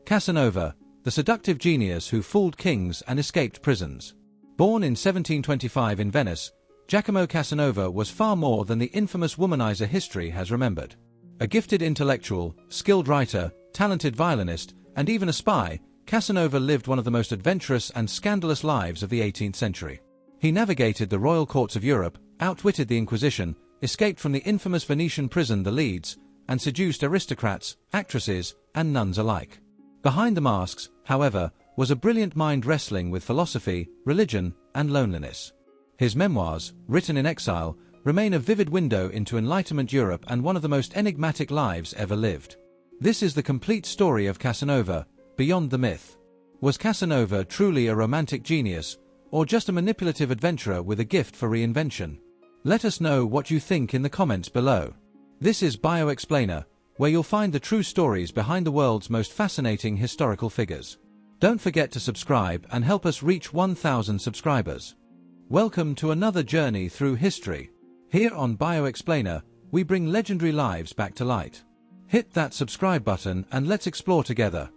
Casanova, the seductive genius who fooled kings and escaped prisons. Born in 1725 in Venice, Giacomo Casanova was far more than the infamous womanizer history has remembered. A gifted intellectual, skilled writer, talented violinist, and even a spy, Casanova lived one of the most adventurous and scandalous lives of the 18th century. He navigated the royal courts of Europe, outwitted the Inquisition, escaped from the infamous Venetian prison the Leads, and seduced aristocrats, actresses, and nuns alike. Behind the masks, however, was a brilliant mind wrestling with philosophy, religion, and loneliness. His memoirs, written in exile, remain a vivid window into Enlightenment Europe and one of the most enigmatic lives ever lived. This is the complete story of Casanova, beyond the myth. Was Casanova truly a romantic genius, or just a manipulative adventurer with a gift for reinvention? Let us know what you think in the comments below. This is BioExplainer, where you'll find the true stories behind the world's most fascinating historical figures. Don't forget to subscribe and help us reach 1,000 subscribers. Welcome to another journey through history. Here on BioExplainer, we bring legendary lives back to light. Hit that subscribe button and let's explore together.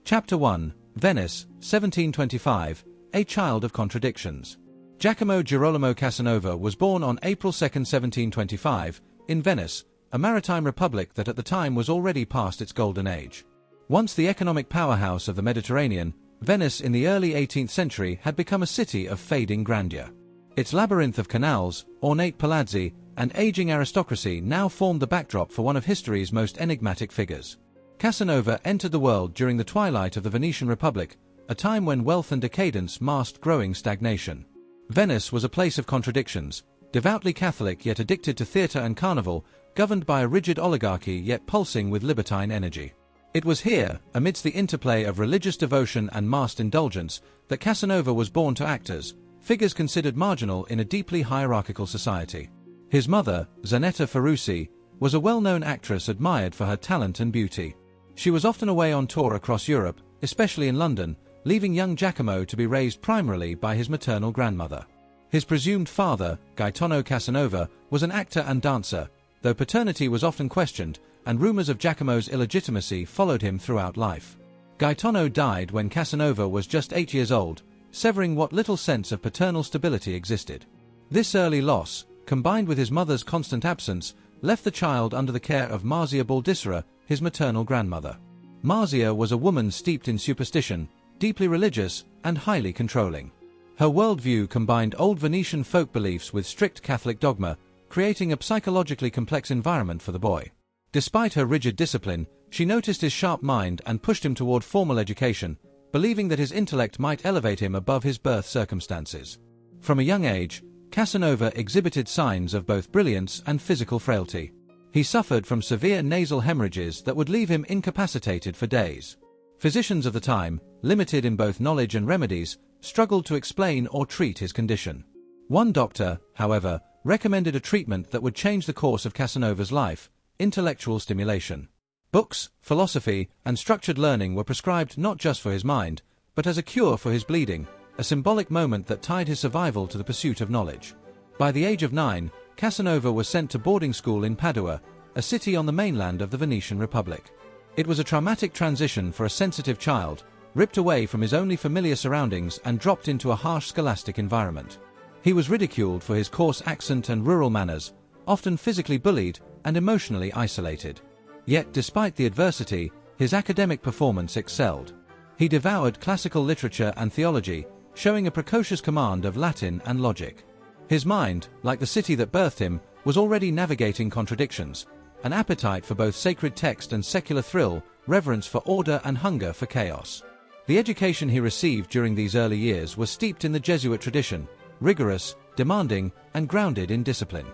Chapter 1, Venice, 1725, a child of contradictions. Giacomo Girolamo Casanova was born on April 2, 1725, in Venice, a maritime republic that at the time was already past its golden age. Once the economic powerhouse of the Mediterranean, Venice in the early 18th century had become a city of fading grandeur. Its labyrinth of canals, ornate palazzi, and aging aristocracy now formed the backdrop for one of history's most enigmatic figures. Casanova entered the world during the twilight of the Venetian Republic, a time when wealth and decadence masked growing stagnation. Venice was a place of contradictions, devoutly Catholic yet addicted to theatre and carnival, governed by a rigid oligarchy yet pulsing with libertine energy. It was here, amidst the interplay of religious devotion and masked indulgence, that Casanova was born to act as figures considered marginal in a deeply hierarchical society. His mother, Zanetta Ferrucci, was a well-known actress admired for her talent and beauty. She was often away on tour across Europe, especially in London, leaving young Giacomo to be raised primarily by his maternal grandmother. His presumed father, Gaetano Casanova, was an actor and dancer, though paternity was often questioned, and rumors of Giacomo's illegitimacy followed him throughout life. Gaetano died when Casanova was just 8 years old, severing what little sense of paternal stability existed. This early loss, combined with his mother's constant absence, left the child under the care of Marzia Baldissera, his maternal grandmother. Marzia was a woman steeped in superstition, deeply religious, and highly controlling. Her worldview combined old Venetian folk beliefs with strict Catholic dogma, creating a psychologically complex environment for the boy. Despite her rigid discipline, she noticed his sharp mind and pushed him toward formal education, believing that his intellect might elevate him above his birth circumstances. From a young age, Casanova exhibited signs of both brilliance and physical frailty. He suffered from severe nasal hemorrhages that would leave him incapacitated for days. Physicians of the time, limited in both knowledge and remedies, struggled to explain or treat his condition. One doctor, however, recommended a treatment that would change the course of Casanova's life: intellectual stimulation. Books, philosophy, and structured learning were prescribed not just for his mind, but as a cure for his bleeding, a symbolic moment that tied his survival to the pursuit of knowledge. By the age of 9, Casanova was sent to boarding school in Padua, a city on the mainland of the Venetian Republic. It was a traumatic transition for a sensitive child, ripped away from his only familiar surroundings and dropped into a harsh scholastic environment. He was ridiculed for his coarse accent and rural manners, often physically bullied and emotionally isolated. Yet despite the adversity, his academic performance excelled. He devoured classical literature and theology, showing a precocious command of Latin and logic. His mind, like the city that birthed him, was already navigating contradictions, an appetite for both sacred text and secular thrill, reverence for order and hunger for chaos. The education he received during these early years was steeped in the Jesuit tradition, rigorous, demanding, and grounded in discipline.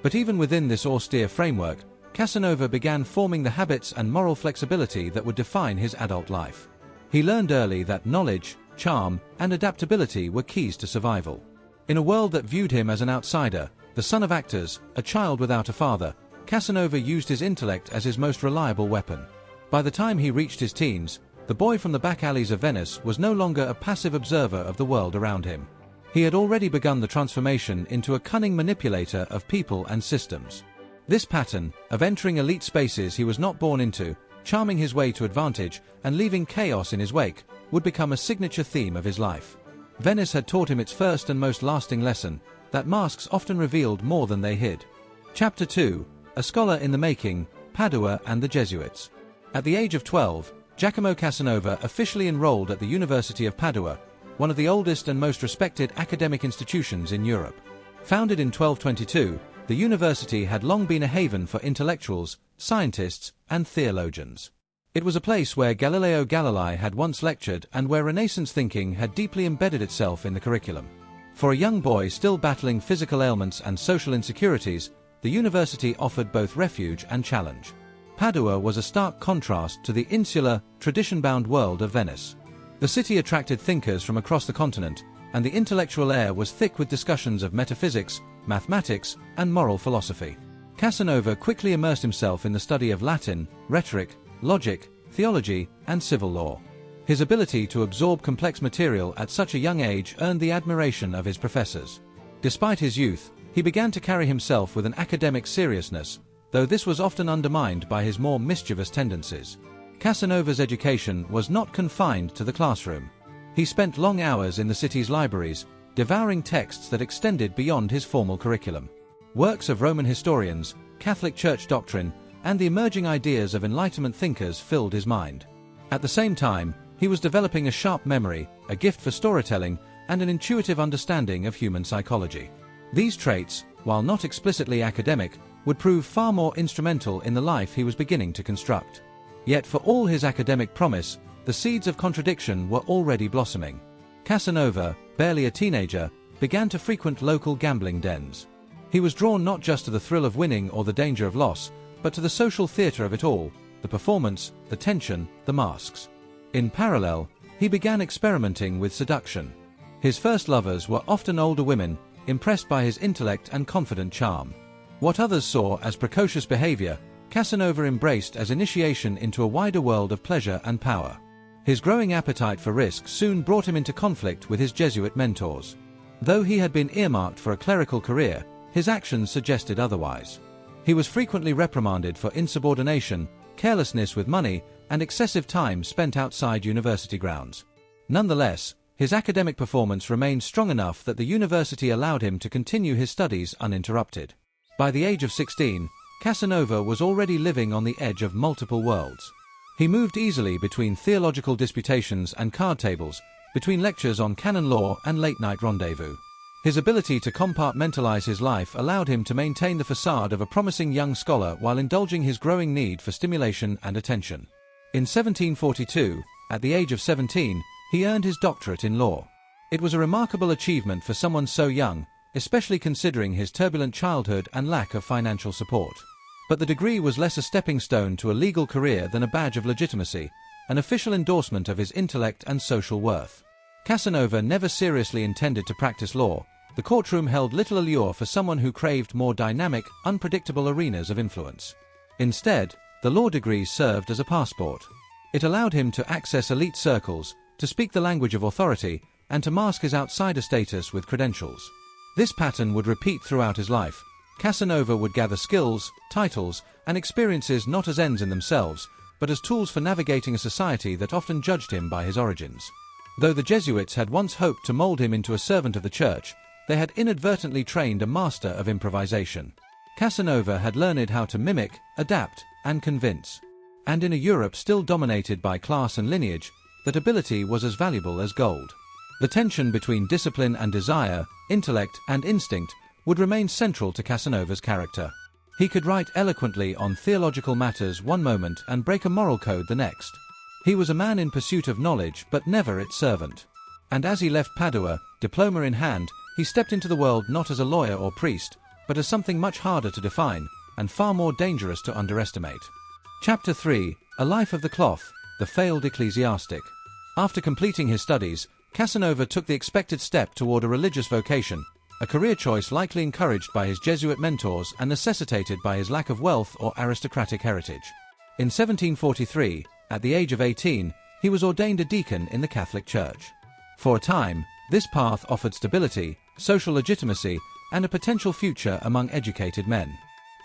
But even within this austere framework, Casanova began forming the habits and moral flexibility that would define his adult life. He learned early that knowledge, charm, and adaptability were keys to survival. In a world that viewed him as an outsider, the son of actors, a child without a father, Casanova used his intellect as his most reliable weapon. By the time he reached his teens, the boy from the back alleys of Venice was no longer a passive observer of the world around him. He had already begun the transformation into a cunning manipulator of people and systems. This pattern, of entering elite spaces he was not born into, charming his way to advantage and leaving chaos in his wake, would become a signature theme of his life. Venice had taught him its first and most lasting lesson, that masks often revealed more than they hid. Chapter 2. A Scholar in the Making, Padua and the Jesuits. At the age of 12, Giacomo Casanova officially enrolled at the University of Padua, one of the oldest and most respected academic institutions in Europe. Founded in 1222, the university had long been a haven for intellectuals, scientists, and theologians. It was a place where Galileo Galilei had once lectured and where Renaissance thinking had deeply embedded itself in the curriculum. For a young boy still battling physical ailments and social insecurities, the university offered both refuge and challenge. Padua was a stark contrast to the insular, tradition-bound world of Venice. The city attracted thinkers from across the continent, and the intellectual air was thick with discussions of metaphysics, mathematics, and moral philosophy. Casanova quickly immersed himself in the study of Latin, rhetoric, logic, theology, and civil law. His ability to absorb complex material at such a young age earned the admiration of his professors. Despite his youth, he began to carry himself with an academic seriousness, though this was often undermined by his more mischievous tendencies. Casanova's education was not confined to the classroom. He spent long hours in the city's libraries, devouring texts that extended beyond his formal curriculum. Works of Roman historians, Catholic Church doctrine, and the emerging ideas of Enlightenment thinkers filled his mind. At the same time, he was developing a sharp memory, a gift for storytelling, and an intuitive understanding of human psychology. These traits, while not explicitly academic, would prove far more instrumental in the life he was beginning to construct. Yet for all his academic promise, the seeds of contradiction were already blossoming. Casanova, barely a teenager, began to frequent local gambling dens. He was drawn not just to the thrill of winning or the danger of loss, but to the social theatre of it all, the performance, the tension, the masks. In parallel, he began experimenting with seduction. His first lovers were often older women, impressed by his intellect and confident charm. What others saw as precocious behavior, Casanova embraced as initiation into a wider world of pleasure and power. His growing appetite for risk soon brought him into conflict with his Jesuit mentors. Though he had been earmarked for a clerical career, his actions suggested otherwise. He was frequently reprimanded for insubordination, carelessness with money, and excessive time spent outside university grounds. Nonetheless, his academic performance remained strong enough that the university allowed him to continue his studies uninterrupted. By the age of 16, Casanova was already living on the edge of multiple worlds. He moved easily between theological disputations and card tables, between lectures on canon law and late-night rendezvous. His ability to compartmentalize his life allowed him to maintain the facade of a promising young scholar while indulging his growing need for stimulation and attention. In 1742, at the age of 17, he earned his doctorate in law. It was a remarkable achievement for someone so young, especially considering his turbulent childhood and lack of financial support. But the degree was less a stepping stone to a legal career than a badge of legitimacy, an official endorsement of his intellect and social worth. Casanova never seriously intended to practice law. The courtroom held little allure for someone who craved more dynamic, unpredictable arenas of influence. Instead, the law degree served as a passport. It allowed him to access elite circles, to speak the language of authority, and to mask his outsider status with credentials. This pattern would repeat throughout his life. Casanova would gather skills, titles, and experiences not as ends in themselves, but as tools for navigating a society that often judged him by his origins. Though the Jesuits had once hoped to mold him into a servant of the church, they had inadvertently trained a master of improvisation. Casanova had learned how to mimic, adapt, and convince. And in a Europe still dominated by class and lineage, that ability was as valuable as gold. The tension between discipline and desire, intellect and instinct, would remain central to Casanova's character. He could write eloquently on theological matters one moment and break a moral code the next. He was a man in pursuit of knowledge but never its servant. And as he left Padua, diploma in hand, he stepped into the world not as a lawyer or priest, but as something much harder to define, and far more dangerous to underestimate. Chapter 3. A Life of the Cloth, the Failed Ecclesiastic. After completing his studies, Casanova took the expected step toward a religious vocation, a career choice likely encouraged by his Jesuit mentors and necessitated by his lack of wealth or aristocratic heritage. In 1743, at the age of 18, he was ordained a deacon in the Catholic Church. For a time, this path offered stability, social legitimacy, and a potential future among educated men.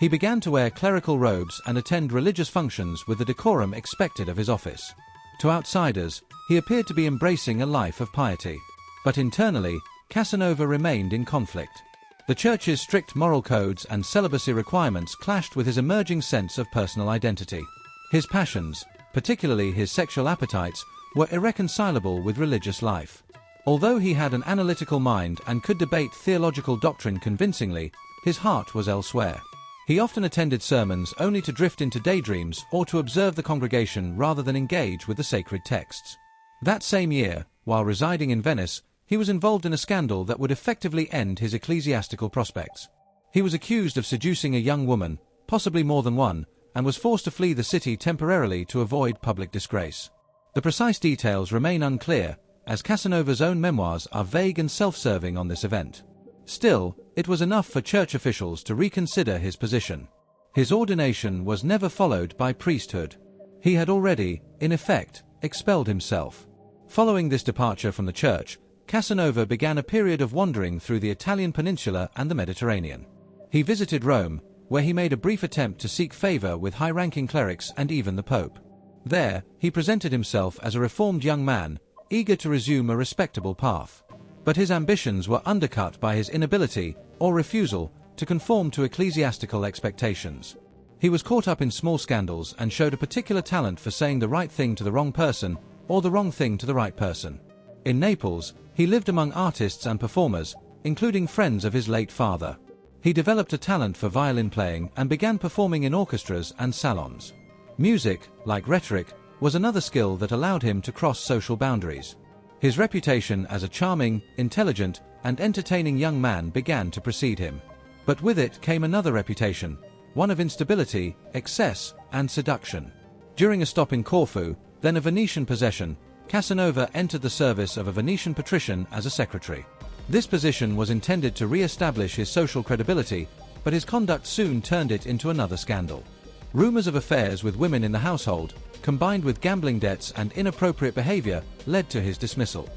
He began to wear clerical robes and attend religious functions with the decorum expected of his office. To outsiders, he appeared to be embracing a life of piety. But internally, Casanova remained in conflict. The church's strict moral codes and celibacy requirements clashed with his emerging sense of personal identity. His passions, particularly his sexual appetites, were irreconcilable with religious life. Although he had an analytical mind and could debate theological doctrine convincingly, his heart was elsewhere. He often attended sermons only to drift into daydreams or to observe the congregation rather than engage with the sacred texts. That same year, while residing in Venice, he was involved in a scandal that would effectively end his ecclesiastical prospects. He was accused of seducing a young woman, possibly more than one, and was forced to flee the city temporarily to avoid public disgrace. The precise details remain unclear, as Casanova's own memoirs are vague and self-serving on this event. Still, it was enough for church officials to reconsider his position. His ordination was never followed by priesthood. He had already, in effect, expelled himself. Following this departure from the church, Casanova began a period of wandering through the Italian peninsula and the Mediterranean. He visited Rome, where he made a brief attempt to seek favor with high-ranking clerics and even the Pope. There, he presented himself as a reformed young man, eager to resume a respectable path. But his ambitions were undercut by his inability, or refusal, to conform to ecclesiastical expectations. He was caught up in small scandals and showed a particular talent for saying the right thing to the wrong person, or the wrong thing to the right person. In Naples, he lived among artists and performers, including friends of his late father. He developed a talent for violin playing and began performing in orchestras and salons. Music, like rhetoric, was another skill that allowed him to cross social boundaries. His reputation as a charming, intelligent, and entertaining young man began to precede him. But with it came another reputation, one of instability, excess, and seduction. During a stop in Corfu, then a Venetian possession, Casanova entered the service of a Venetian patrician as a secretary. This position was intended to re-establish his social credibility, but his conduct soon turned it into another scandal. Rumors of affairs with women in the household, combined with gambling debts and inappropriate behavior, led to his dismissal.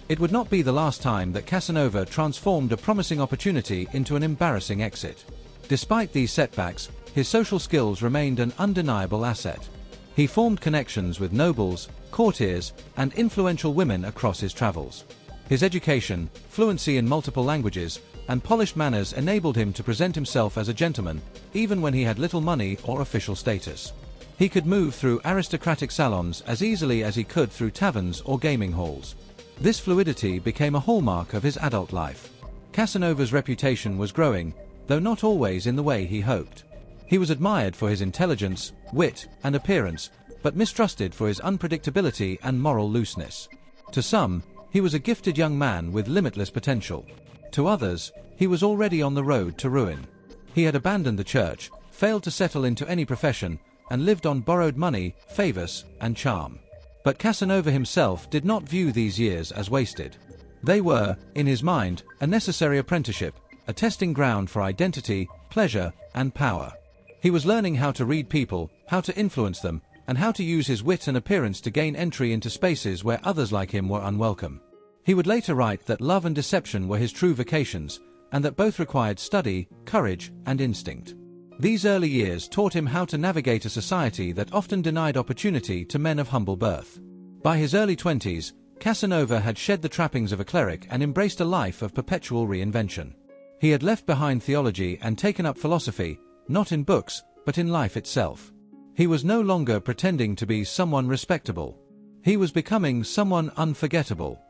It would not be the last time that Casanova transformed a promising opportunity into an embarrassing exit. Despite these setbacks, his social skills remained an undeniable asset. He formed connections with nobles, courtiers, and influential women across his travels. His education, fluency in multiple languages, and polished manners enabled him to present himself as a gentleman, even when he had little money or official status. He could move through aristocratic salons as easily as he could through taverns or gaming halls. This fluidity became a hallmark of his adult life. Casanova's reputation was growing, though not always in the way he hoped. He was admired for his intelligence, wit, and appearance, but mistrusted for his unpredictability and moral looseness. To some, he was a gifted young man with limitless potential. To others, he was already on the road to ruin. He had abandoned the church, failed to settle into any profession, and lived on borrowed money, favors, and charm. But Casanova himself did not view these years as wasted. They were, in his mind, a necessary apprenticeship, a testing ground for identity, pleasure, and power. He was learning how to read people, how to influence them, and how to use his wit and appearance to gain entry into spaces where others like him were unwelcome. He would later write that love and deception were his true vocations, and that both required study, courage, and instinct. These early years taught him how to navigate a society that often denied opportunity to men of humble birth. By his early 20s, Casanova had shed the trappings of a cleric and embraced a life of perpetual reinvention. He had left behind theology and taken up philosophy, not in books, but in life itself. He was no longer pretending to be someone respectable. He was becoming someone unforgettable.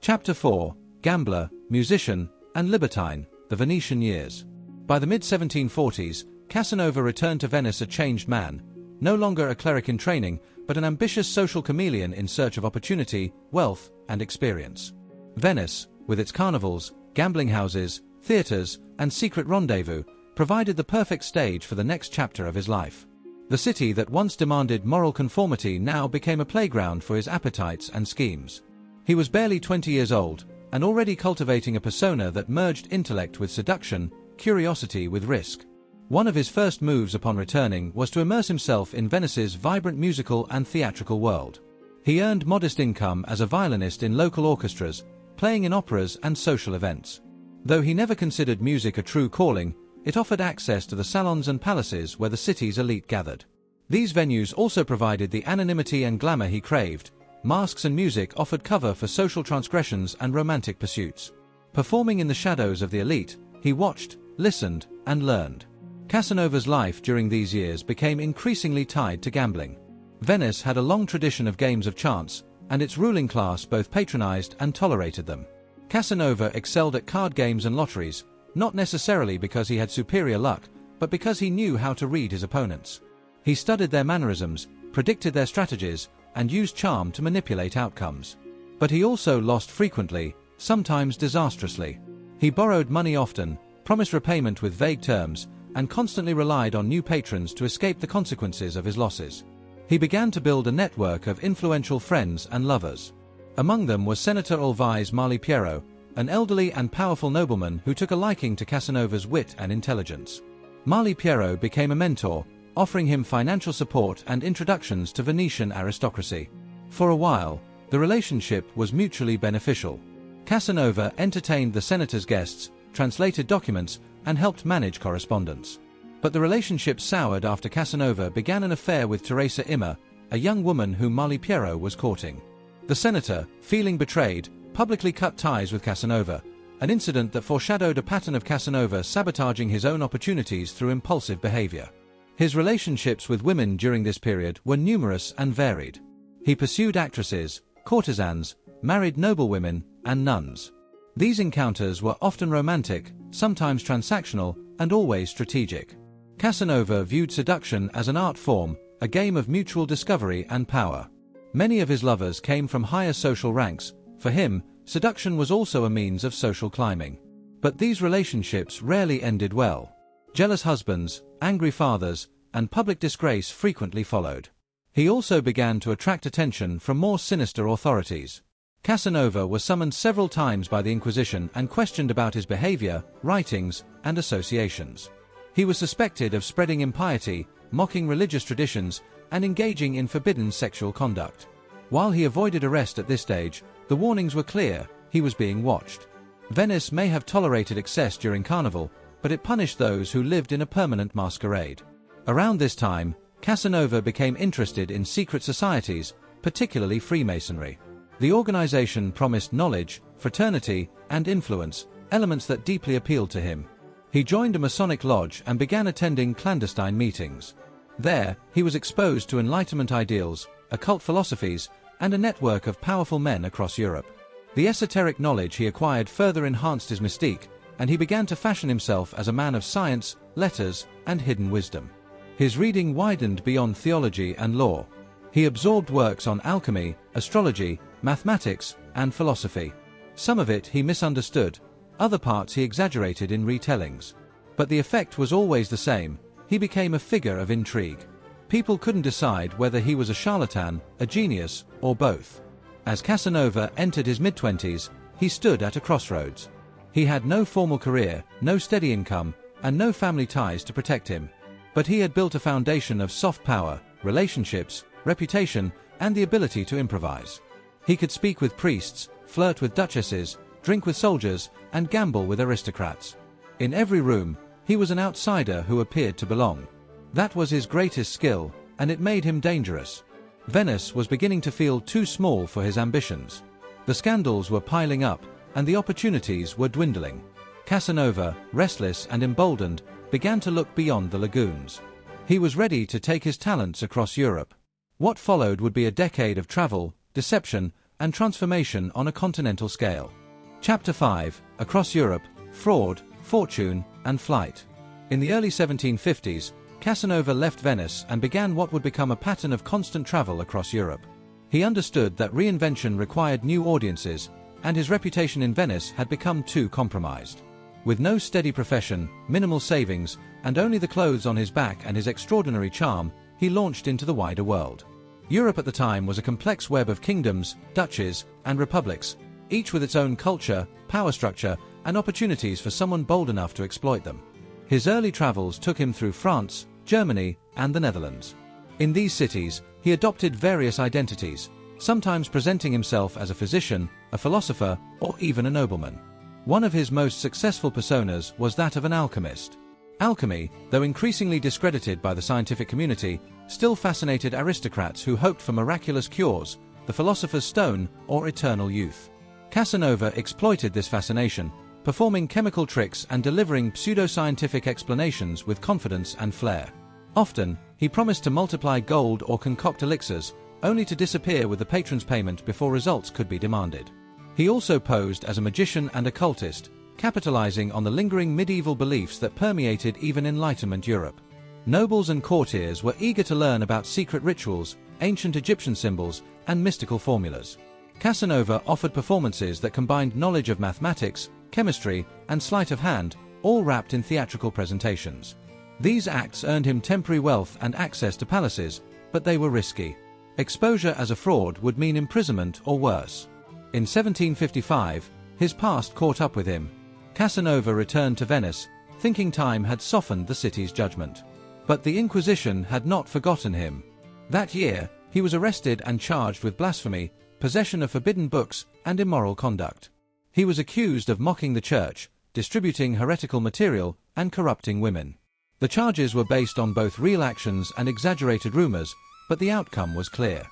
Chapter 4: Gambler, Musician, and Libertine, the Venetian Years. By the mid-1740s, Casanova returned to Venice a changed man, no longer a cleric in training, but an ambitious social chameleon in search of opportunity, wealth, and experience. Venice, with its carnivals, gambling houses, theaters, and secret rendezvous, provided the perfect stage for the next chapter of his life. The city that once demanded moral conformity now became a playground for his appetites and schemes. He was barely 20 years old, and already cultivating a persona that merged intellect with seduction, curiosity with risk. One of his first moves upon returning was to immerse himself in Venice's vibrant musical and theatrical world. He earned modest income as a violinist in local orchestras, playing in operas and social events. Though he never considered music a true calling, It offered access to the salons and palaces where the city's elite gathered. These venues also provided the anonymity and glamour he craved. Masks and music offered cover for social transgressions and romantic pursuits. Performing in the shadows of the elite, he watched, listened, and learned. Casanova's life during these years became increasingly tied to gambling. Venice had a long tradition of games of chance, and its ruling class both patronized and tolerated them. Casanova excelled at card games and lotteries, not necessarily because he had superior luck, but because he knew how to read his opponents. He studied their mannerisms, predicted their strategies, and used charm to manipulate outcomes. But he also lost frequently, sometimes disastrously. He borrowed money often, promised repayment with vague terms, and constantly relied on new patrons to escape the consequences of his losses. He began to build a network of influential friends and lovers. Among them was Senator Olvais Malipiero, an elderly and powerful nobleman who took a liking to Casanova's wit and intelligence. Malipiero became a mentor, offering him financial support and introductions to Venetian aristocracy. For a while, the relationship was mutually beneficial. Casanova entertained the senator's guests, translated documents, and helped manage correspondence. But the relationship soured after Casanova began an affair with Teresa Imma, a young woman whom Malipiero was courting. The senator, feeling betrayed, publicly cut ties with Casanova, an incident that foreshadowed a pattern of Casanova sabotaging his own opportunities through impulsive behavior. His relationships with women during this period were numerous and varied. He pursued actresses, courtesans, married noblewomen, and nuns. These encounters were often romantic, sometimes transactional, and always strategic. Casanova viewed seduction as an art form, a game of mutual discovery and power. Many of his lovers came from higher social ranks. For him, seduction was also a means of social climbing. But these relationships rarely ended well. Jealous husbands, angry fathers, and public disgrace frequently followed. He also began to attract attention from more sinister authorities. Casanova was summoned several times by the Inquisition and questioned about his behavior, writings, and associations. He was suspected of spreading impiety, mocking religious traditions, and engaging in forbidden sexual conduct. While he avoided arrest at this stage, the warnings were clear: he was being watched. Venice may have tolerated excess during Carnival, but it punished those who lived in a permanent masquerade. Around this time, Casanova became interested in secret societies, particularly Freemasonry. The organization promised knowledge, fraternity, and influence, elements that deeply appealed to him. He joined a Masonic lodge and began attending clandestine meetings. There, he was exposed to Enlightenment ideals, occult philosophies, and a network of powerful men across Europe. The esoteric knowledge he acquired further enhanced his mystique, and he began to fashion himself as a man of science, letters, and hidden wisdom. His reading widened beyond theology and law. He absorbed works on alchemy, astrology, mathematics, and philosophy. Some of it he misunderstood, other parts he exaggerated in retellings. But the effect was always the same: he became a figure of intrigue. People couldn't decide whether he was a charlatan, a genius, or both. As Casanova entered his mid-20s, he stood at a crossroads. He had no formal career, no steady income, and no family ties to protect him. But he had built a foundation of soft power, relationships, reputation, and the ability to improvise. He could speak with priests, flirt with duchesses, drink with soldiers, and gamble with aristocrats. In every room, he was an outsider who appeared to belong. That was his greatest skill, and it made him dangerous. Venice was beginning to feel too small for his ambitions. The scandals were piling up, and the opportunities were dwindling. Casanova, restless and emboldened, began to look beyond the lagoons. He was ready to take his talents across Europe. What followed would be a decade of travel, deception, and transformation on a continental scale. Chapter 5: Across Europe, Fraud, Fortune, and Flight. In the early 1750s, Casanova left Venice and began what would become a pattern of constant travel across Europe. He understood that reinvention required new audiences, and his reputation in Venice had become too compromised. With no steady profession, minimal savings, and only the clothes on his back and his extraordinary charm, he launched into the wider world. Europe at the time was a complex web of kingdoms, duchies, and republics, each with its own culture, power structure, and opportunities for someone bold enough to exploit them. His early travels took him through France, Germany, and the Netherlands. In these cities, he adopted various identities, sometimes presenting himself as a physician, a philosopher, or even a nobleman. One of his most successful personas was that of an alchemist. Alchemy, though increasingly discredited by the scientific community, still fascinated aristocrats who hoped for miraculous cures, the philosopher's stone, or eternal youth. Casanova exploited this fascination, performing chemical tricks and delivering pseudoscientific explanations with confidence and flair. Often, he promised to multiply gold or concoct elixirs, only to disappear with the patron's payment before results could be demanded. He also posed as a magician and occultist, capitalizing on the lingering medieval beliefs that permeated even Enlightenment Europe. Nobles and courtiers were eager to learn about secret rituals, ancient Egyptian symbols, and mystical formulas. Casanova offered performances that combined knowledge of mathematics, chemistry, and sleight of hand, all wrapped in theatrical presentations. These acts earned him temporary wealth and access to palaces, but they were risky. Exposure as a fraud would mean imprisonment or worse. In 1755, his past caught up with him. Casanova returned to Venice, thinking time had softened the city's judgment. But the Inquisition had not forgotten him. That year, he was arrested and charged with blasphemy, possession of forbidden books, and immoral conduct. He was accused of mocking the church, distributing heretical material, and corrupting women. The charges were based on both real actions and exaggerated rumors, but the outcome was clear.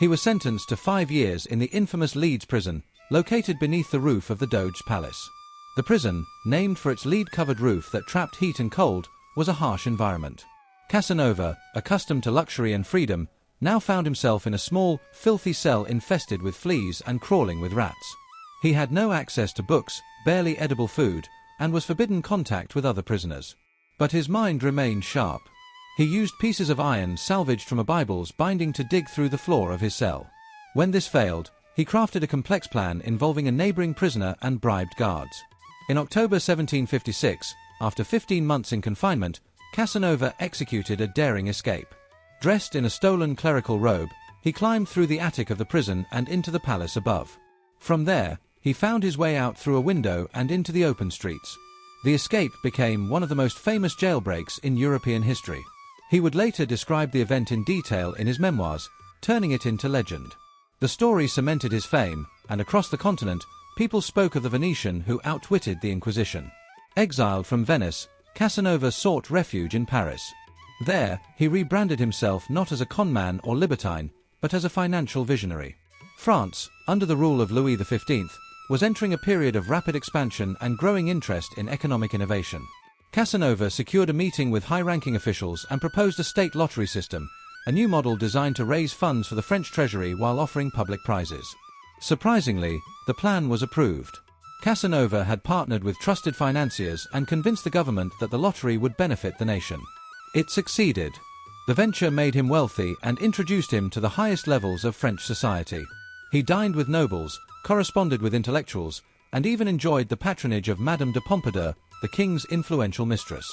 He was sentenced to 5 years in the infamous Leeds prison, located beneath the roof of the Doge's palace. The prison, named for its lead-covered roof that trapped heat and cold, was a harsh environment. Casanova, accustomed to luxury and freedom, now found himself in a small, filthy cell infested with fleas and crawling with rats. He had no access to books, barely edible food, and was forbidden contact with other prisoners. But his mind remained sharp. He used pieces of iron salvaged from a Bible's binding to dig through the floor of his cell. When this failed, he crafted a complex plan involving a neighboring prisoner and bribed guards. In October 1756, after 15 months in confinement, Casanova executed a daring escape. Dressed in a stolen clerical robe, he climbed through the attic of the prison and into the palace above. From there, he found his way out through a window and into the open streets. The escape became one of the most famous jailbreaks in European history. He would later describe the event in detail in his memoirs, turning it into legend. The story cemented his fame, and across the continent, people spoke of the Venetian who outwitted the Inquisition. Exiled from Venice, Casanova sought refuge in Paris. There, he rebranded himself not as a conman or libertine, but as a financial visionary. France, under the rule of Louis XV, was entering a period of rapid expansion and growing interest in economic innovation. Casanova secured a meeting with high-ranking officials and proposed a state lottery system, a new model designed to raise funds for the French treasury while offering public prizes. Surprisingly, the plan was approved. Casanova had partnered with trusted financiers and convinced the government that the lottery would benefit the nation. It succeeded. The venture made him wealthy and introduced him to the highest levels of French society. He dined with nobles, corresponded with intellectuals, and even enjoyed the patronage of Madame de Pompadour, the king's influential mistress.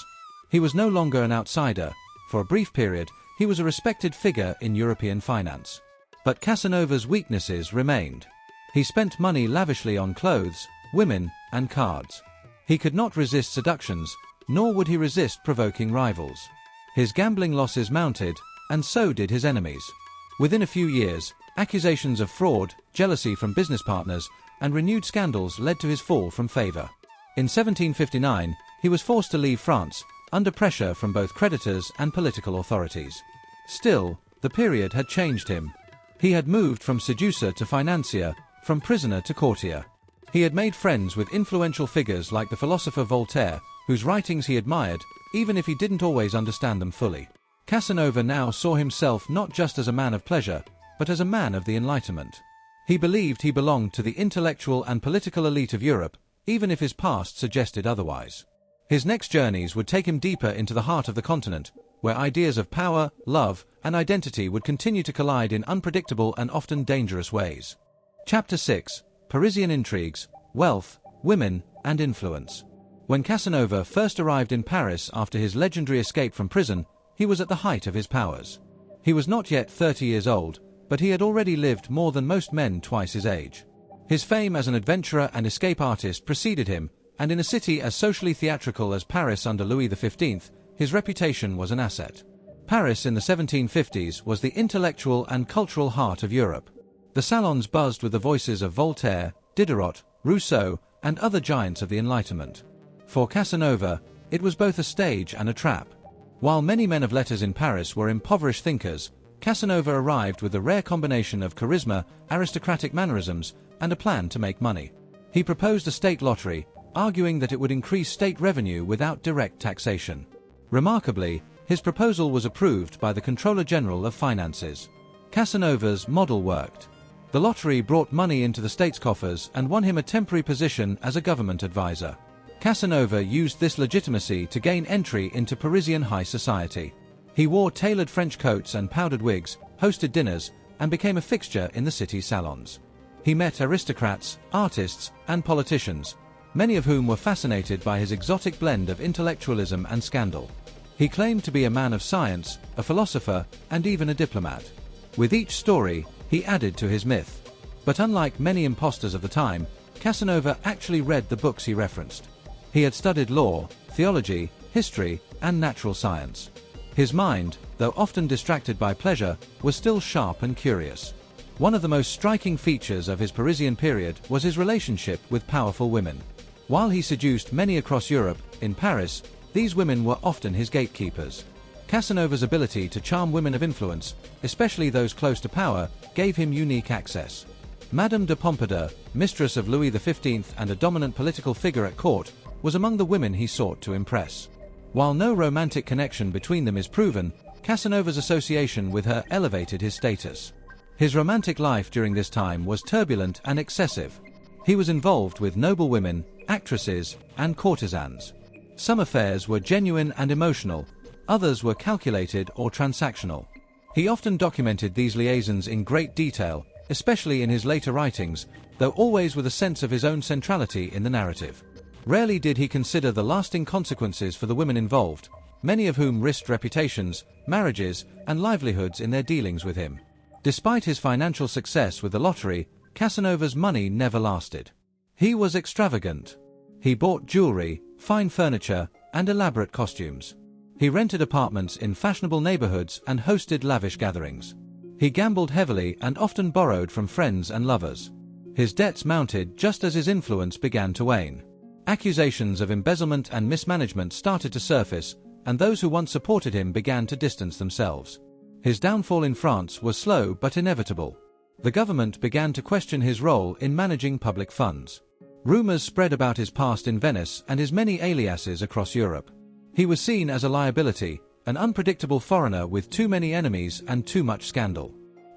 He was no longer an outsider. For a brief period, he was a respected figure in European finance. But Casanova's weaknesses remained. He spent money lavishly on clothes, women, and cards. He could not resist seductions, nor would he resist provoking rivals. His gambling losses mounted, and so did his enemies. Within a few years, accusations of fraud, jealousy from business partners, and renewed scandals led to his fall from favor. In 1759, he was forced to leave France, under pressure from both creditors and political authorities. Still, the period had changed him. He had moved from seducer to financier, from prisoner to courtier. He had made friends with influential figures like the philosopher Voltaire, whose writings he admired, even if he didn't always understand them fully. Casanova now saw himself not just as a man of pleasure, but as a man of the Enlightenment. He believed he belonged to the intellectual and political elite of Europe, even if his past suggested otherwise. His next journeys would take him deeper into the heart of the continent, where ideas of power, love, and identity would continue to collide in unpredictable and often dangerous ways. Chapter 6: Parisian Intrigues, Wealth, Women, and Influence. When Casanova first arrived in Paris after his legendary escape from prison, he was at the height of his powers. He was not yet 30 years old, but he had already lived more than most men twice his age. His fame as an adventurer and escape artist preceded him, and in a city as socially theatrical as Paris under Louis XV, his reputation was an asset. Paris in the 1750s was the intellectual and cultural heart of Europe. The salons buzzed with the voices of Voltaire, Diderot, Rousseau, and other giants of the Enlightenment. For Casanova, It was both a stage and a trap. While many men of letters in Paris were impoverished thinkers, Casanova arrived with a rare combination of charisma, aristocratic mannerisms, and a plan to make money. He proposed a state lottery, arguing that it would increase state revenue without direct taxation. Remarkably, his proposal was approved by the Comptroller General of Finances. Casanova's model worked. The lottery brought money into the state's coffers and won him a temporary position as a government advisor. Casanova used this legitimacy to gain entry into Parisian high society. He wore tailored French coats and powdered wigs, hosted dinners, and became a fixture in the city's salons. He met aristocrats, artists, and politicians, many of whom were fascinated by his exotic blend of intellectualism and scandal. He claimed to be a man of science, a philosopher, and even a diplomat. With each story, he added to his myth. But unlike many impostors of the time, Casanova actually read the books he referenced. He had studied law, theology, history, and natural science. His mind, though often distracted by pleasure, was still sharp and curious. One of the most striking features of his Parisian period was his relationship with powerful women. While he seduced many across Europe, in Paris, these women were often his gatekeepers. Casanova's ability to charm women of influence, especially those close to power, gave him unique access. Madame de Pompadour, mistress of Louis XV and a dominant political figure at court, was among the women he sought to impress. While no romantic connection between them is proven, Casanova's association with her elevated his status. His romantic life during this time was turbulent and excessive. He was involved with noble women, actresses, and courtesans. Some affairs were genuine and emotional, others were calculated or transactional. He often documented these liaisons in great detail, especially in his later writings, though always with a sense of his own centrality in the narrative. Rarely did he consider the lasting consequences for the women involved, many of whom risked reputations, marriages, and livelihoods in their dealings with him. Despite his financial success with the lottery, Casanova's money never lasted. He was extravagant. He bought jewelry, fine furniture, and elaborate costumes. He rented apartments in fashionable neighborhoods and hosted lavish gatherings. He gambled heavily and often borrowed from friends and lovers. His debts mounted just as his influence began to wane. Accusations of embezzlement and mismanagement started to surface, and those who once supported him began to distance themselves. His downfall in France was slow but inevitable. The government began to question his role in managing public funds. Rumors spread about his past in Venice and his many aliases across Europe. He was seen as a liability, an unpredictable foreigner with too many enemies and too much scandal.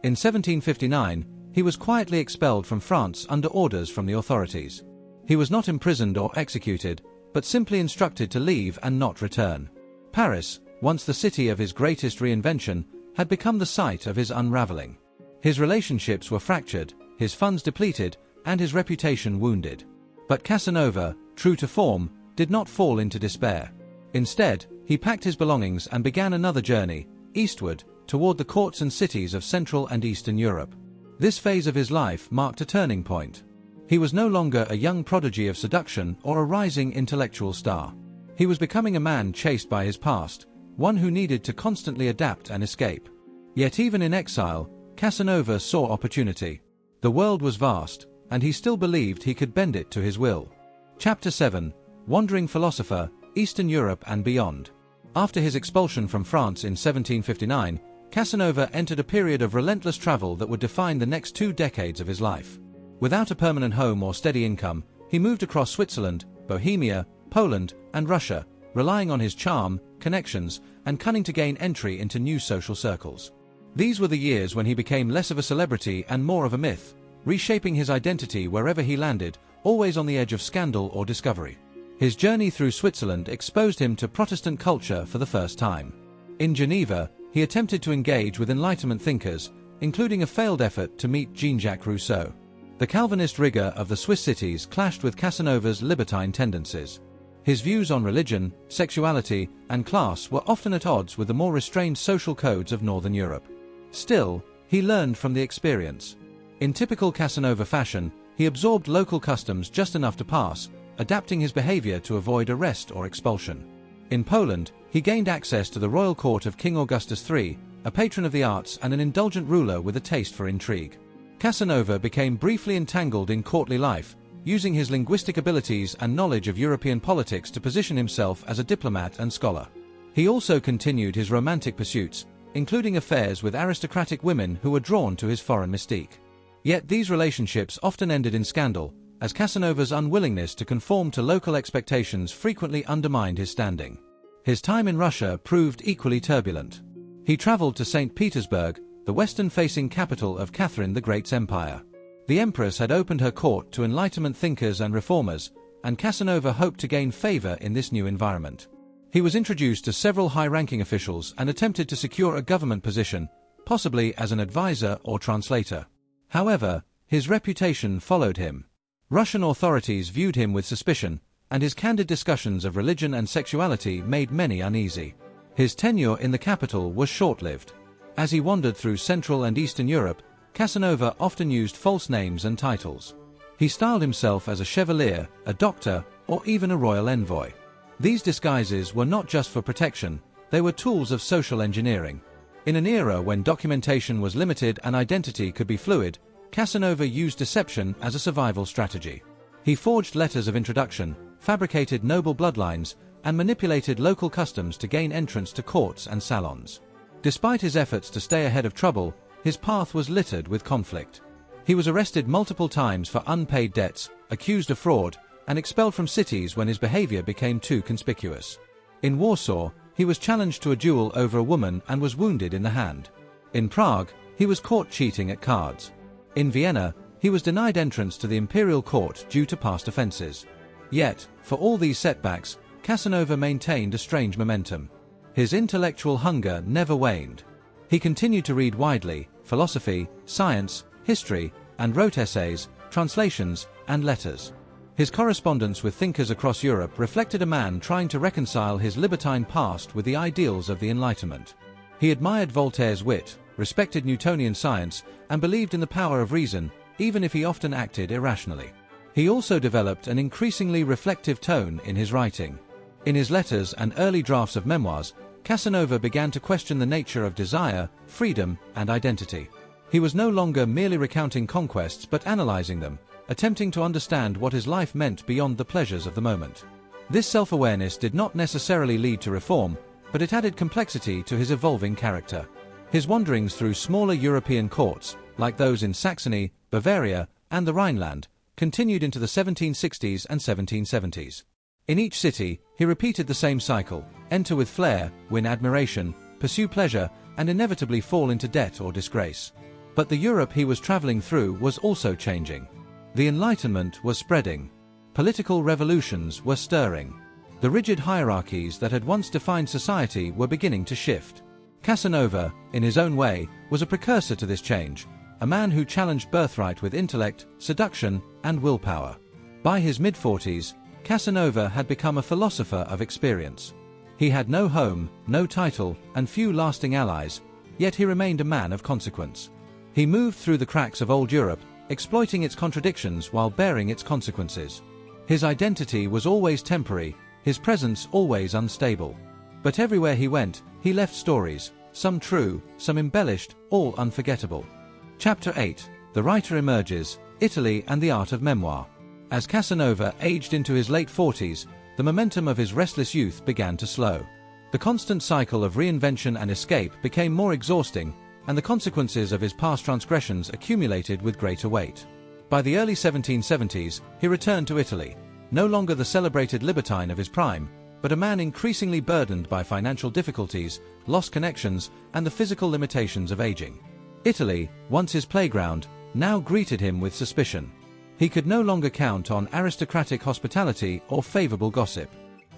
In 1759, he was quietly expelled from France under orders from the authorities. He was not imprisoned or executed, but simply instructed to leave and not return. Paris, once the city of his greatest reinvention, had become the site of his unraveling. His relationships were fractured, his funds depleted, and his reputation wounded. But Casanova, true to form, did not fall into despair. Instead, he packed his belongings and began another journey, eastward, toward the courts and cities of Central and Eastern Europe. This phase of his life marked a turning point. He was no longer a young prodigy of seduction or a rising intellectual star. He was becoming a man chased by his past, one who needed to constantly adapt and escape. Yet even in exile, Casanova saw opportunity. The world was vast, and he still believed he could bend it to his will. Chapter 7: Wandering Philosopher, Eastern Europe and Beyond. After his expulsion from France in 1759, Casanova entered a period of relentless travel that would define the next 2 decades of his life. Without a permanent home or steady income, he moved across Switzerland, Bohemia, Poland, and Russia, relying on his charm, connections, and cunning to gain entry into new social circles. These were the years when he became less of a celebrity and more of a myth, reshaping his identity wherever he landed, always on the edge of scandal or discovery. His journey through Switzerland exposed him to Protestant culture for the first time. In Geneva, he attempted to engage with Enlightenment thinkers, including a failed effort to meet Jean-Jacques Rousseau. The Calvinist rigor of the Swiss cities clashed with Casanova's libertine tendencies. His views on religion, sexuality, and class were often at odds with the more restrained social codes of Northern Europe. Still, he learned from the experience. In typical Casanova fashion, he absorbed local customs just enough to pass, adapting his behavior to avoid arrest or expulsion. In Poland, he gained access to the royal court of King Augustus III, a patron of the arts and an indulgent ruler with a taste for intrigue. Casanova became briefly entangled in courtly life, using his linguistic abilities and knowledge of European politics to position himself as a diplomat and scholar. He also continued his romantic pursuits, including affairs with aristocratic women who were drawn to his foreign mystique. Yet these relationships often ended in scandal, as Casanova's unwillingness to conform to local expectations frequently undermined his standing. His time in Russia proved equally turbulent. He traveled to St. Petersburg, the western-facing capital of Catherine the Great's empire. The empress had opened her court to Enlightenment thinkers and reformers, and Casanova hoped to gain favor in this new environment. He was introduced to several high-ranking officials and attempted to secure a government position, possibly as an advisor or translator. However, his reputation followed him. Russian authorities viewed him with suspicion, and his candid discussions of religion and sexuality made many uneasy. His tenure in the capital was short-lived. As he wandered through Central and Eastern Europe, Casanova often used false names and titles. He styled himself as a chevalier, a doctor, or even a royal envoy. These disguises were not just for protection, they were tools of social engineering. In an era when documentation was limited and identity could be fluid, Casanova used deception as a survival strategy. He forged letters of introduction, fabricated noble bloodlines, and manipulated local customs to gain entrance to courts and salons. Despite his efforts to stay ahead of trouble, his path was littered with conflict. He was arrested multiple times for unpaid debts, accused of fraud, and expelled from cities when his behavior became too conspicuous. In Warsaw, he was challenged to a duel over a woman and was wounded in the hand. In Prague, he was caught cheating at cards. In Vienna, he was denied entrance to the imperial court due to past offenses. Yet, for all these setbacks, Casanova maintained a strange momentum. His intellectual hunger never waned. He continued to read widely, philosophy, science, history, and wrote essays, translations, and letters. His correspondence with thinkers across Europe reflected a man trying to reconcile his libertine past with the ideals of the Enlightenment. He admired Voltaire's wit, respected Newtonian science, and believed in the power of reason, even if he often acted irrationally. He also developed an increasingly reflective tone in his writing. In his letters and early drafts of memoirs, Casanova began to question the nature of desire, freedom, and identity. He was no longer merely recounting conquests but analyzing them, attempting to understand what his life meant beyond the pleasures of the moment. This self-awareness did not necessarily lead to reform, but it added complexity to his evolving character. His wanderings through smaller European courts, like those in Saxony, Bavaria, and the Rhineland, continued into the 1760s and 1770s. In each city, he repeated the same cycle: enter with flair, win admiration, pursue pleasure, and inevitably fall into debt or disgrace. But the Europe he was traveling through was also changing. The Enlightenment was spreading. Political revolutions were stirring. The rigid hierarchies that had once defined society were beginning to shift. Casanova, in his own way, was a precursor to this change, a man who challenged birthright with intellect, seduction, and willpower. By his mid-40s, Casanova had become a philosopher of experience. He had no home, no title, and few lasting allies, yet he remained a man of consequence. He moved through the cracks of old Europe, exploiting its contradictions while bearing its consequences. His identity was always temporary, his presence always unstable. But everywhere he went, he left stories, some true, some embellished, all unforgettable. Chapter 8. The writer emerges, Italy and the art of memoir. As Casanova aged into his late 40s, the momentum of his restless youth began to slow. The constant cycle of reinvention and escape became more exhausting, and the consequences of his past transgressions accumulated with greater weight. By the early 1770s, he returned to Italy, no longer the celebrated libertine of his prime, but a man increasingly burdened by financial difficulties, lost connections, and the physical limitations of aging. Italy, once his playground, now greeted him with suspicion. He could no longer count on aristocratic hospitality or favorable gossip.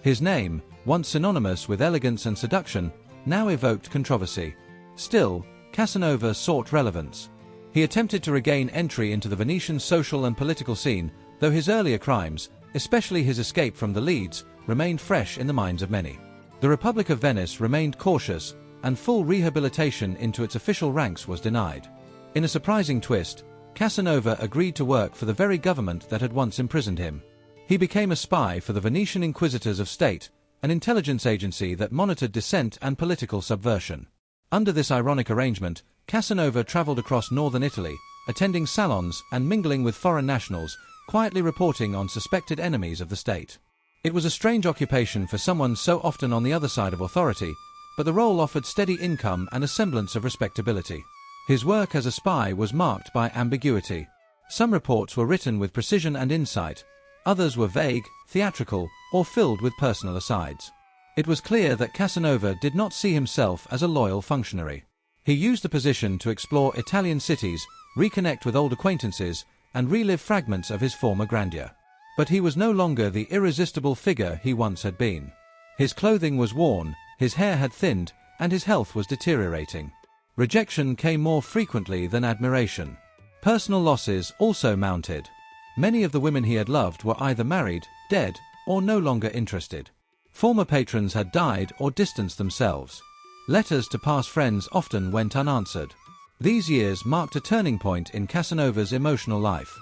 His name, once synonymous with elegance and seduction, now evoked controversy. Still, Casanova sought relevance. He attempted to regain entry into the Venetian social and political scene, though his earlier crimes, especially his escape from the Leads, remained fresh in the minds of many. The Republic of Venice remained cautious, and full rehabilitation into its official ranks was denied. In a surprising twist, Casanova agreed to work for the very government that had once imprisoned him. He became a spy for the Venetian Inquisitors of State, an intelligence agency that monitored dissent and political subversion. Under this ironic arrangement, Casanova traveled across northern Italy, attending salons and mingling with foreign nationals, quietly reporting on suspected enemies of the state. It was a strange occupation for someone so often on the other side of authority, but the role offered steady income and a semblance of respectability. His work as a spy was marked by ambiguity. Some reports were written with precision and insight, others were vague, theatrical, or filled with personal asides. It was clear that Casanova did not see himself as a loyal functionary. He used the position to explore Italian cities, reconnect with old acquaintances, and relive fragments of his former grandeur. But he was no longer the irresistible figure he once had been. His clothing was worn, his hair had thinned, and his health was deteriorating. Rejection came more frequently than admiration. Personal losses also mounted. Many of the women he had loved were either married, dead, or no longer interested. Former patrons had died or distanced themselves. Letters to past friends often went unanswered. These years marked a turning point in Casanova's emotional life.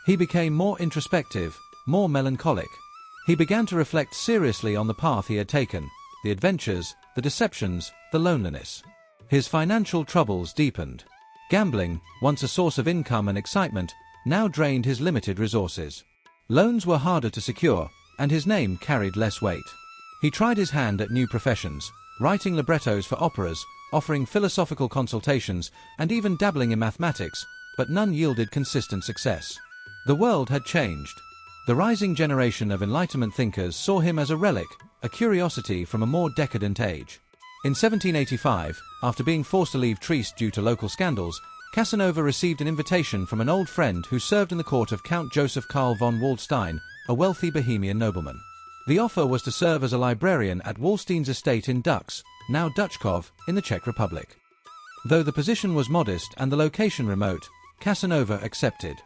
He became more introspective, more melancholic. He began to reflect seriously on the path he had taken, the adventures, the deceptions, the loneliness. His financial troubles deepened. Gambling, once a source of income and excitement, now drained his limited resources. Loans were harder to secure, and his name carried less weight. He tried his hand at new professions, writing librettos for operas, offering philosophical consultations, and even dabbling in mathematics, but none yielded consistent success. The world had changed. The rising generation of Enlightenment thinkers saw him as a relic, a curiosity from a more decadent age. In 1785, after being forced to leave Trieste due to local scandals, Casanova received an invitation from an old friend who served in the court of Count Joseph Karl von Waldstein, a wealthy Bohemian nobleman. The offer was to serve as a librarian at Waldstein's estate in Dux, now Duchkov, in the Czech Republic. Though the position was modest and the location remote, Casanova accepted.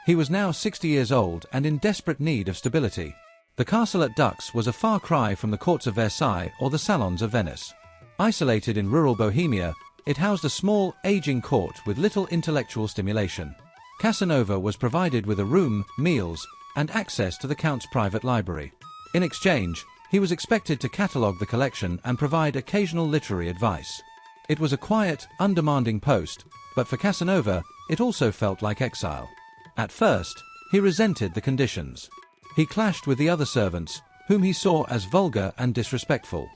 He was now 60 years old and in desperate need of stability. The castle at Dux was a far cry from the courts of Versailles or the salons of Venice. Isolated in rural Bohemia, it housed a small, aging court with little intellectual stimulation. Casanova was provided with a room, meals, and access to the count's private library. In exchange, he was expected to catalogue the collection and provide occasional literary advice. It was a quiet, undemanding post, but for Casanova, it also felt like exile. At first, he resented the conditions. He clashed with the other servants, whom he saw as vulgar and disrespectful.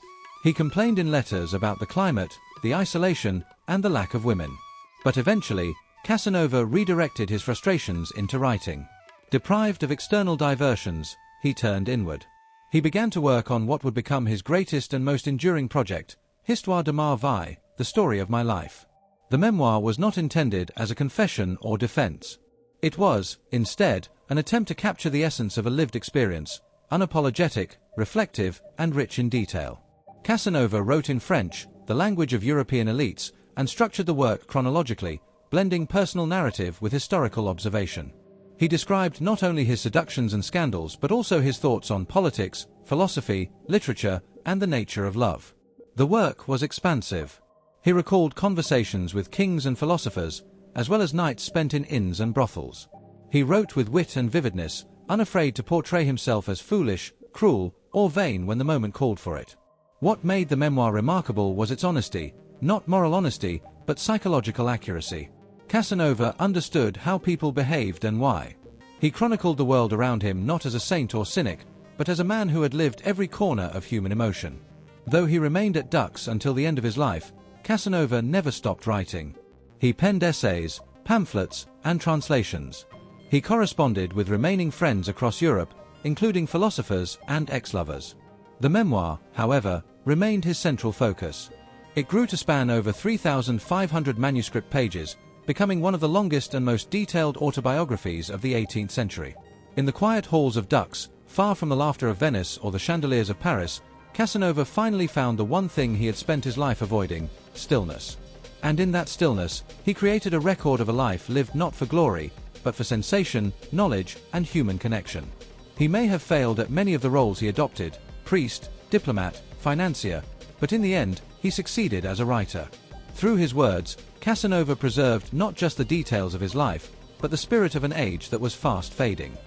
He complained in letters about the climate, the isolation, and the lack of women. But eventually, Casanova redirected his frustrations into writing. Deprived of external diversions, he turned inward. He began to work on what would become his greatest and most enduring project, Histoire de ma vie, the story of my life. The memoir was not intended as a confession or defense. It was, instead, an attempt to capture the essence of a lived experience, unapologetic, reflective, and rich in detail. Casanova wrote in French, the language of European elites, and structured the work chronologically, blending personal narrative with historical observation. He described not only his seductions and scandals but also his thoughts on politics, philosophy, literature, and the nature of love. The work was expansive. He recalled conversations with kings and philosophers, as well as nights spent in inns and brothels. He wrote with wit and vividness, unafraid to portray himself as foolish, cruel, or vain when the moment called for it. What made the memoir remarkable was its honesty, not moral honesty, but psychological accuracy. Casanova understood how people behaved and why. He chronicled the world around him not as a saint or cynic, but as a man who had lived every corner of human emotion. Though he remained at Dux until the end of his life, Casanova never stopped writing. He penned essays, pamphlets, and translations. He corresponded with remaining friends across Europe, including philosophers and ex-lovers. The memoir, however, remained his central focus. It grew to span over 3,500 manuscript pages, becoming one of the longest and most detailed autobiographies of the 18th century. In the quiet halls of Dux, far from the laughter of Venice or the chandeliers of Paris, Casanova finally found the one thing he had spent his life avoiding: stillness. And in that stillness, he created a record of a life lived not for glory, but for sensation, knowledge, and human connection. He may have failed at many of the roles he adopted: priest, diplomat, financier, but in the end, he succeeded as a writer. Through his words, Casanova preserved not just the details of his life, but the spirit of an age that was fast fading.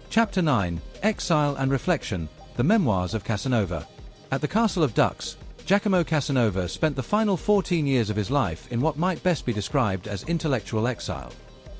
Chapter 9, Exile and Reflection, the Memoirs of Casanova. At the castle of Dux, Giacomo Casanova spent the final 14 years of his life in what might best be described as intellectual exile.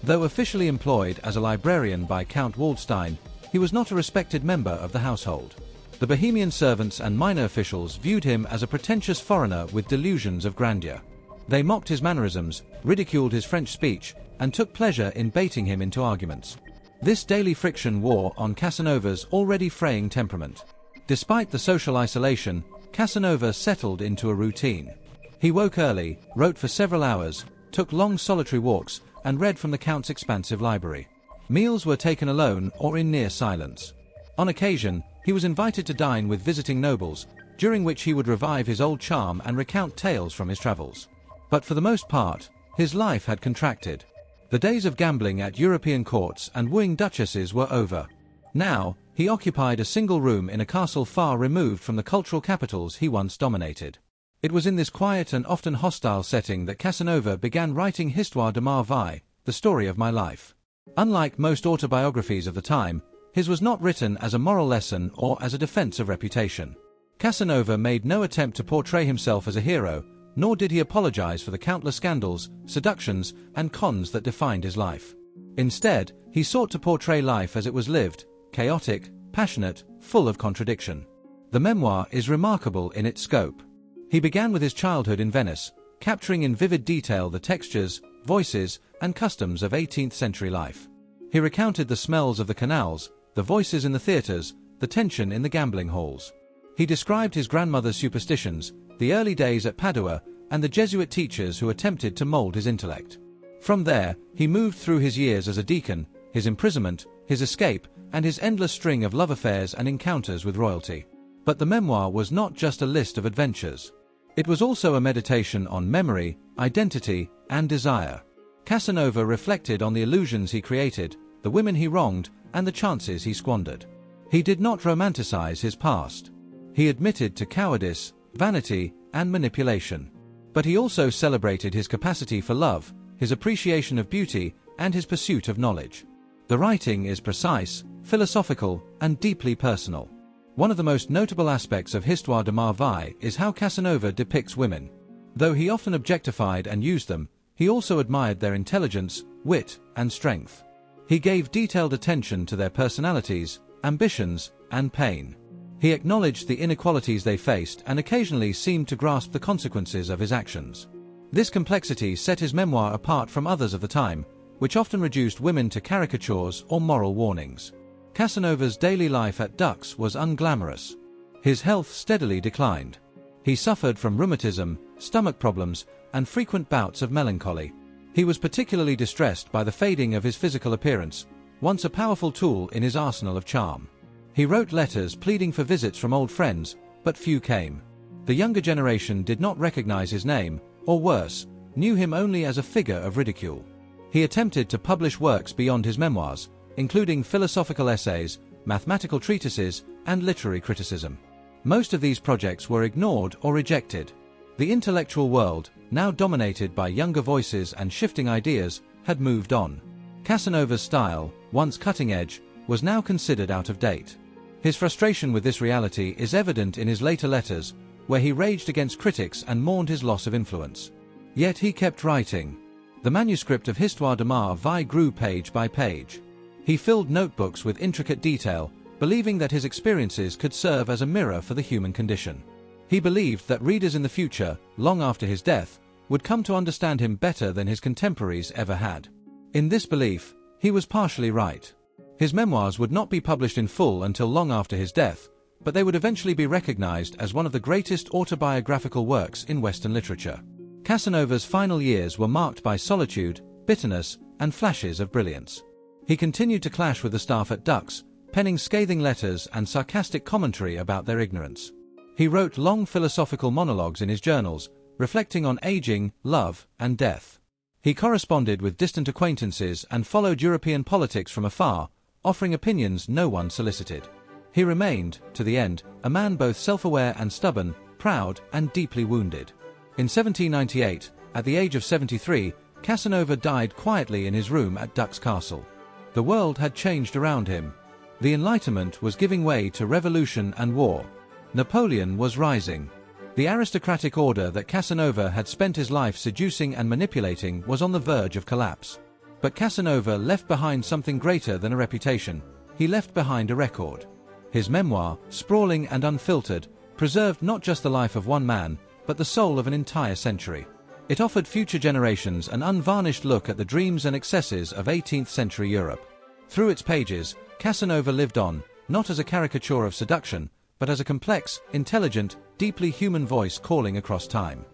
Though officially employed as a librarian by Count Waldstein, he was not a respected member of the household. The Bohemian servants and minor officials viewed him as a pretentious foreigner with delusions of grandeur. They mocked his mannerisms, ridiculed his French speech, and took pleasure in baiting him into arguments. This daily friction wore on Casanova's already fraying temperament. Despite the social isolation, Casanova settled into a routine. He woke early, wrote for several hours, took long solitary walks, and read from the Count's expansive library. Meals were taken alone or in near silence. On occasion, he was invited to dine with visiting nobles, during which he would revive his old charm and recount tales from his travels. But for the most part, his life had contracted. The days of gambling at European courts and wooing duchesses were over. Now, he occupied a single room in a castle far removed from the cultural capitals he once dominated. It was in this quiet and often hostile setting that Casanova began writing Histoire de ma vie, the story of my life. Unlike most autobiographies of the time, his was not written as a moral lesson or as a defense of reputation. Casanova made no attempt to portray himself as a hero, nor did he apologize for the countless scandals, seductions, and cons that defined his life. Instead, he sought to portray life as it was lived, chaotic, passionate, full of contradiction. The memoir is remarkable in its scope. He began with his childhood in Venice, capturing in vivid detail the textures, voices, and customs of 18th-century life. He recounted the smells of the canals, the voices in the theaters, the tension in the gambling halls. He described his grandmother's superstitions, the early days at Padua, and the Jesuit teachers who attempted to mold his intellect. From there, he moved through his years as a deacon, his imprisonment, his escape, and his endless string of love affairs and encounters with royalty. But the memoir was not just a list of adventures. It was also a meditation on memory, identity, and desire. Casanova reflected on the illusions he created, the women he wronged, and the chances he squandered. He did not romanticize his past. He admitted to cowardice, vanity, and manipulation. But he also celebrated his capacity for love, his appreciation of beauty, and his pursuit of knowledge. The writing is precise, philosophical, and deeply personal. One of the most notable aspects of Histoire de ma vie is how Casanova depicts women. Though he often objectified and used them, he also admired their intelligence, wit, and strength. He gave detailed attention to their personalities, ambitions, and pain. He acknowledged the inequalities they faced and occasionally seemed to grasp the consequences of his actions. This complexity set his memoir apart from others of the time, which often reduced women to caricatures or moral warnings. Casanova's daily life at Dux was unglamorous. His health steadily declined. He suffered from rheumatism, stomach problems, and frequent bouts of melancholy. He was particularly distressed by the fading of his physical appearance, once a powerful tool in his arsenal of charm. He wrote letters pleading for visits from old friends, but few came. The younger generation did not recognize his name, or worse, knew him only as a figure of ridicule. He attempted to publish works beyond his memoirs, including philosophical essays, mathematical treatises, and literary criticism. Most of these projects were ignored or rejected. The intellectual world, now dominated by younger voices and shifting ideas, had moved on. Casanova's style, once cutting-edge, was now considered out of date. His frustration with this reality is evident in his later letters, where he raged against critics and mourned his loss of influence. Yet he kept writing. The manuscript of Histoire de ma vie grew page by page. He filled notebooks with intricate detail, believing that his experiences could serve as a mirror for the human condition. He believed that readers in the future, long after his death, would come to understand him better than his contemporaries ever had. In this belief, he was partially right. His memoirs would not be published in full until long after his death, but they would eventually be recognized as one of the greatest autobiographical works in Western literature. Casanova's final years were marked by solitude, bitterness, and flashes of brilliance. He continued to clash with the staff at Dux, penning scathing letters and sarcastic commentary about their ignorance. He wrote long philosophical monologues in his journals, reflecting on aging, love, and death. He corresponded with distant acquaintances and followed European politics from afar, offering opinions no one solicited. He remained, to the end, a man both self-aware and stubborn, proud and deeply wounded. In 1798, at the age of 73, Casanova died quietly in his room at Dux Castle. The world had changed around him. The Enlightenment was giving way to revolution and war. Napoleon was rising. The aristocratic order that Casanova had spent his life seducing and manipulating was on the verge of collapse. But Casanova left behind something greater than a reputation. He left behind a record. His memoir, sprawling and unfiltered, preserved not just the life of one man, but the soul of an entire century. It offered future generations an unvarnished look at the dreams and excesses of 18th century Europe. Through its pages, Casanova lived on, not as a caricature of seduction, but as a complex, intelligent, deeply human voice calling across time.